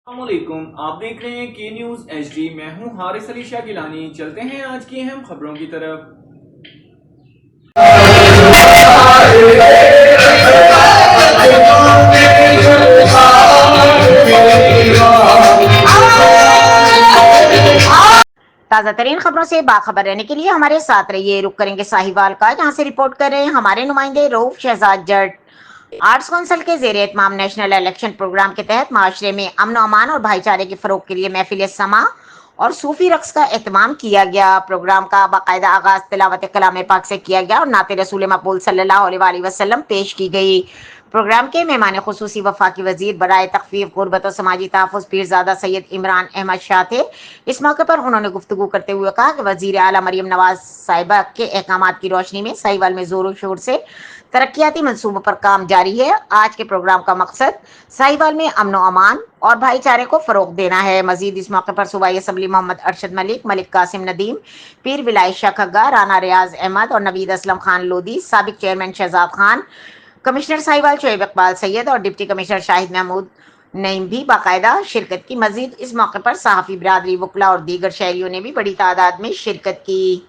السلام علیکم، آپ دیکھ رہے ہیں کے نیوز ایچ ڈی۔ میں ہوں حارث علی شاہ گیلانی۔ چلتے ہیں آج کی اہم خبروں کی طرف۔ تازہ ترین خبروں سے باخبر رہنے کے لیے ہمارے ساتھ رہیے۔ رخ کریں گے ساہیوال کا، جہاں سے رپورٹ کر رہے ہیں ہمارے نمائندے رؤف شہزاد جٹ۔ آرٹس کونسل کے زیر اہتمام نیشنل الیکشن پروگرام کے تحت معاشرے میں امن و امان اور بھائی چارے کے فروغ کے لیے محفل سماع اور صوفی رقص کا اہتمام کیا گیا۔ پروگرام کا باقاعدہ آغاز تلاوت کلام پاک سے کیا گیا اور نعت رسول مقبول صلی اللہ علیہ وآلہ وسلم پیش کی گئی۔ پروگرام کے مہمان خصوصی وفاقی وزیر برائے تخفیف غربت و سماجی تحفظ پیرزادہ سید عمران احمد شاہ تھے۔ اس موقع پر انہوں نے گفتگو کرتے ہوئے کہا کہ وزیر اعلیٰ مریم نواز صاحبہ کے احکامات کی روشنی میں ساہیوال میں زور و شور سے ترقیاتی منصوبوں پر کام جاری ہے۔ آج کے پروگرام کا مقصد ساہیوال میں امن و امان اور بھائی چارے کو فروغ دینا ہے۔ مزید اس موقع پر صوبائی اسمبلی محمد ارشد ملک، ملک قاسم ندیم، پیر ولائے شاہ کھگا، رانا ریاض احمد اور نوید اسلم خان لودھی، سابق چیئرمین شہزاد خان، کمشنر ساہیوال شعیب اقبال سید اور ڈپٹی کمشنر شاہد محمود نعیم بھی باقاعدہ شرکت کی۔ مزید اس موقع پر صحافی برادری، وکلاء اور دیگر شہریوں نے بھی بڑی تعداد میں شرکت کی۔